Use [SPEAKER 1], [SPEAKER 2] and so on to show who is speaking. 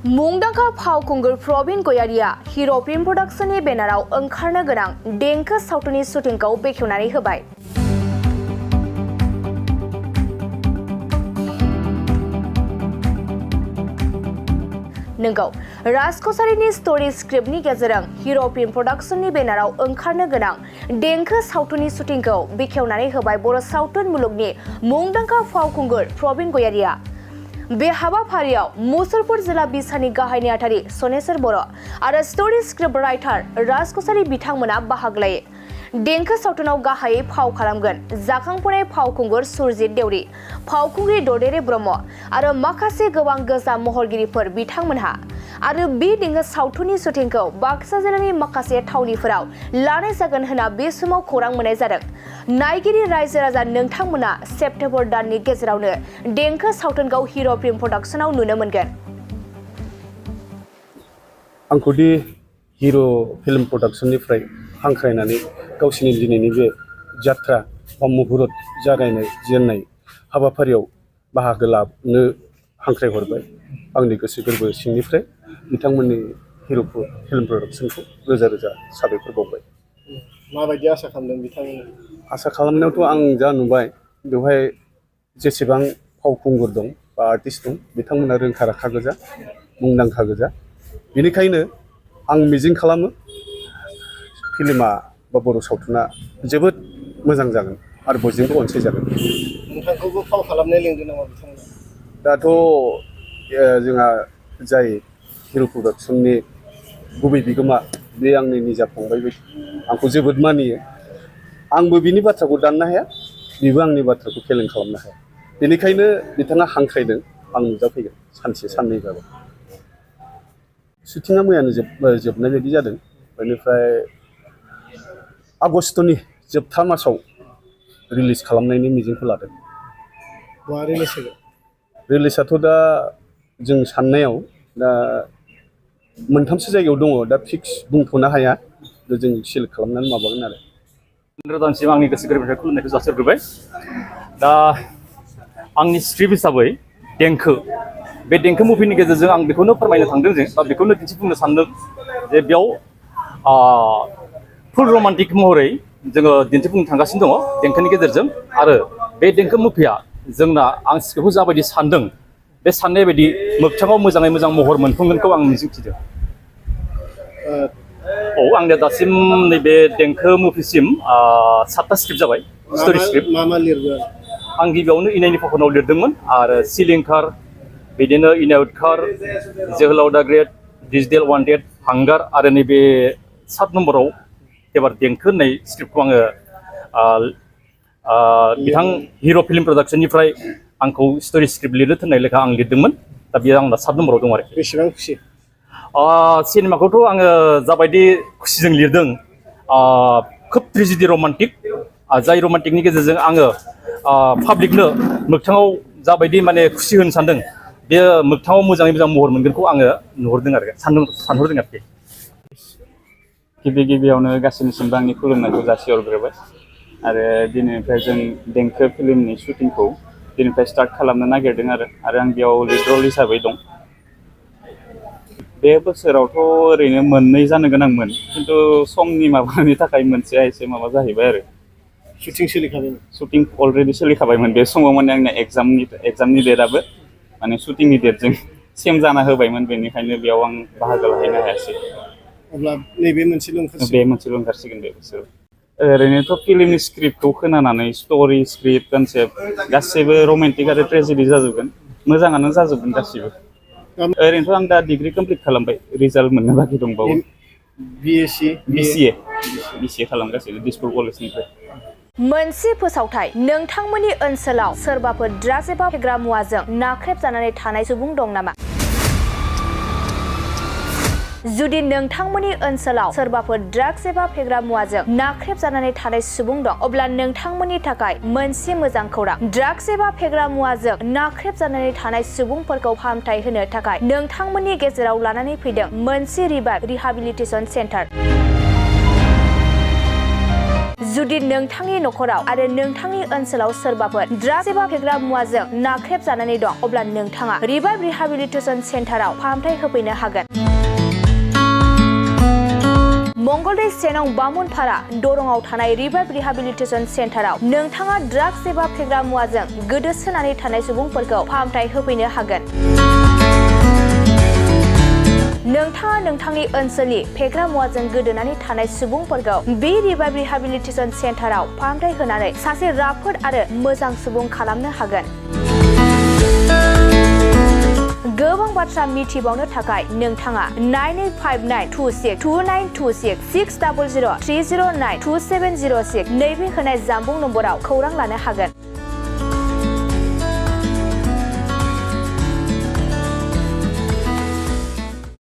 [SPEAKER 1] मुंदांखा फावखुंगुर प्रवीण गयारिया हिर' फिल्म प्रडाक्शननि बेनाराव ओंखारनो गोनां देंखो सावथुननि शुटिंखौ बेखेवनानै होबाय। नंगौ, राज कसारिनि स्ट'री स्क्रिप्टनि गेजेरजों हिर' फिल्म प्रडाक्शननि बेनाराव ओंखारनो गोनां देंखो सावथुननि शुटिंखौ बेखेवनानै होबाय बर' सावथुन मुलुगनि मुंदांखा फावखुंगुर प्रवीण गयारिया। बे हाबाफारियाव मुसलपुर जिल्ला बिसानि गाहाय नेहाथारि सनेश्वर बर' आरो स्ट'री स्क्रिप्ट राइटार राज कसारि बिथांमोना बाहागो लायो। देंखो सावथुनाव गाहायै फाव खालामगोन जाखांफुनाय फावखुंगुर सुरजित देउरि, फावखुंग्रि ददेरे ब्रह्म आरो माखासे गोबां गोजाम महरगिरिफोर बिथांमोनहा। आरो बे देंखो सावथुननि शुटिंखौ बाक्सा जिल्लानि माखासे थावनिफोराव लानाय जागोन होनना बे समाव खौरां मोननाय जादों। नायगिरि रायजो राजा नोंथांमोना सेप्तेम्बर दाननि गेजेरावनो देंखो सावथुनखौ हिर' फिल्म प्रडाक्शनाव नुनो मोनगोन।
[SPEAKER 2] आंखौदि हिर' फिल्म प्रडाक्शननिफ्राय हांख्रायनानै गावसिनि दिनैनि बे जात्रा बा मुहुरत जागायनाय जेननाय हाबाफारियाव बाहागो लानो हांख्रायहरबाय। आंनि गोसो गोरबो सिंनिफ्राय बिथांमोननि हिर' फिल्म प्रडाक्शनखौ रोजा रोजा साबायखर बावबाय।
[SPEAKER 3] माबायदि आसा खालामदों बिथांमोना?
[SPEAKER 2] आसा खालामनायावथ' आं जा नुबाय बेवहाय जेसेबां फावखुंगुर दं बा आर्टिस्ट दं बिथांमोना रोंखा राखा गोजा, मुंदांखा गोजा। बेनिखायनो आं मिजिं खालामो फिल्मा बा बर' सावथुना जोबोद मोजां जागोन आरो बयजोंबो अनसायजागोन।
[SPEAKER 3] नोंथांखौबो फाव खालामनाय लेंदों नामा बिथांमोना?
[SPEAKER 2] दाथ' जोंहा जाय हिर' प्रडाक्शननि गुबै बिगोमा बे आंनि निजा फंबाय बायदि, आंखौ जोबोद मानियो। आंबो बिनि बाथ्राखौ दाननो हाया, बेबो आंनि बाथ्राखौ फेलें खालामनो हाया। बेनिखायनो बिथाङा हांख्रायदों आं नुजाफैगोन सानसे साननैबाबो। शुटिंआ मैयानो जोबनाय बायदि जादों। बेनिफ्राय आगस्ट'नि जोबथा मासाव रिलिज खालामनायनि मिजिंखौ लादों।
[SPEAKER 3] बहा रिलिज होगोन?
[SPEAKER 2] रिलिजआथ' दा जों साननायाव दा मोनथामसो जायगायाव दङ, दा फिक्स बुंथ'नो हाया। जों सिलेक्ट खालामनानै माबागोन आरो।
[SPEAKER 4] दानसिम आंनि गोसो गोरबोनिफ्राय खुलुमनायखौ जासिहरग्रोबाय। दा आंनि स्क्रिप्ट हिसाबै देंखो, बे देंखो मुभिनि गेजेरजों आं बेखौनो फोरमायनो थांदों जे बा बेखौनो दिन्थिफुंनो सानदों जे बेयाव फुल रमान्टिक महरै जोङो दिन्थिफुंनो थांगासिनो दङ देंखोनि गेजेरजों। आरो बे देंखो मुभिया जोंना आं स्क्रिप्टखौ जाबायदि सानदों बे साननाय बायदि मोगथाङाव मोजाङै मोजां महर मोनफुंगोनखौ आं मिजिंथिदों। आंनिया दासिम नैबे देंखो मुभिसिम 7टा स्क्रिप्ट जाबाय, स्ट'री स्क्रिप्ट।
[SPEAKER 3] मा लिरगोन?
[SPEAKER 4] आं गिबियावनो इनायनि फावखुनाव लिरदोंमोन आरो सिलिंखार, बिदिनो इनायतखार, जोहोलाव दा ग्रेट, डिजिटेल वान्टेड, हांगार आरो नैबे 7 नम्बराव एबार देंखो होननाय स्क्रिप्टखौ आङो बिथां हिर' फिल्म प्रडाक्शननिफ्राय आंखौ स्ट'री स्क्रिप्ट लिरनो थिननाय लेखा आं लिरदोंमोन। दा बेयो आंना 7 नम्बराव दं आरोखि।
[SPEAKER 3] बेसेबां खुसि?
[SPEAKER 4] सिनेमाखौथ' आङो जाबायदि खुसिजों लिरदों, खोब ट्रेजेडि रमान्टिक, जाय रमान्टिकनि गेजेरजों आङो पाब्लिकनो मोगथाङाव जाबायदि माने खुसि होनो सानदों बेयो मोगथाङाव मोजाङै मोजां महर मोनगोनखौ आङो नुहुरदों आरो सानहरदों आरोखि।
[SPEAKER 5] गिबियावनो गासैनिसिमबो आंनि खुलुमनायखौ जासिहरग्रोबाय। आरो दिनैनिफ्राय जों देंखो फिल्मनि शुटिंखौ दिनैनिफ्राय स्टार्ट खालामनो नागिरदों आरो आं बेयाव लिड रल हिसाबै दं। बे बोसोरावथ' ओरैनो मोननै जानो गोनांमोन, खिन्थु समनि माबानि थाखाय मोनसेया एसे माबा जाहैबाय आरो।
[SPEAKER 3] शुटिं सोलिखाबायमोन?
[SPEAKER 5] शुटिं अलरेडि सोलिखाबायमोन। बे समाव माने आंना एग्जामनि डेटआबो माने शुटिंनि डेटजों सेम जाना होबायमोन, बेनिखायनो बेयाव आं बाहागो लाहैनो हायासै।
[SPEAKER 3] अब्ला नैबे मोनसेल' ओंखारसिगोन?
[SPEAKER 5] बे मोनसेल' ओंखारसिगोन बे बोसोराव। ओरैनोथ' फिल्मनि स्क्रिप्टखौ खोनानानै स्ट'रि स्क्रिप्ट कनसेप्ट गासैबो रमान्टिक आरो ट्रेजेडि जाजोबगोन, मोजाङानो जाजोबगोन गासिबो। ओरैनोथ' आं दा डिग्रि कमप्लिट खालामबाय, रिजाल्ट मोननो बाखि दंबावो। BCA खालामगासिनो दिसपुर कलेजनिफ्राय।
[SPEAKER 1] मोनसे फोसावथाय, नोंथांमोननि ओनसोलाव सोरबाफोर ड्राग्स एबा फेग्रा मुवाजों नाख्रेबजानानै थानाय सुबुं दं नामा? जुदि नोंथांमोननि ओनसोलाव सोरबाफोर ड्राग्स एबा फेग्रा मुवाजों नाख्रेबजानानै थानाय सुबुं दं, अब्ला नोंथांमोननि थाखाय मोनसे मोजां खौरां। ड्राग्स एबा फेग्रा मुवाजों नाख्रेबजानानै थानाय सुबुंफोरखौ फाहामथाय होनो थाखाय नोंथांमोननि गेजेराव लानानै फैदों मोनसे रिभाइभ रिहाबिलिटेसन सेन्टार। जुदि नोंथांनि नखराव आरो नोंथांनि ओनसोलाव सोरबाफोर ड्राग्स एबा फेग्रा मुवाजों नाख्रेबजानानै दं अब्ला नोंथाङा रिभाइभ रिहेबिलिटेसन सेन्टाराव फाहामथाय होफैनो हागोन। मंगलदै सेनं बामुनपारा दरंआव थानाय रिभाइभ रिहेबिलिटेसन सेन्टाराव नोंथाङा ड्राग्स एबा फेग्रा मुवाजों गोदोसोनानै थानाय सुबुंफोरखौ फाहामथाय होफैनो हागोन। नोंथाङा नोंथांनि ओनसोलनि फेग्रा मुवाजों गोदोनानै थानाय सुबुंफोरखौ बे रिभाइभ रिहेबिलिटेसन सेन्टाराव फाहामथाय होनानै सासे राफोद आरो मोजां सुबुं खालामनो हागोन। गोबां बाथ्रा मिथिबावनो थाखाय नोंथाङा 9859262926 60030092706 नैबे होनाय जानबुं नम्बराव खौरां लानो हागोन।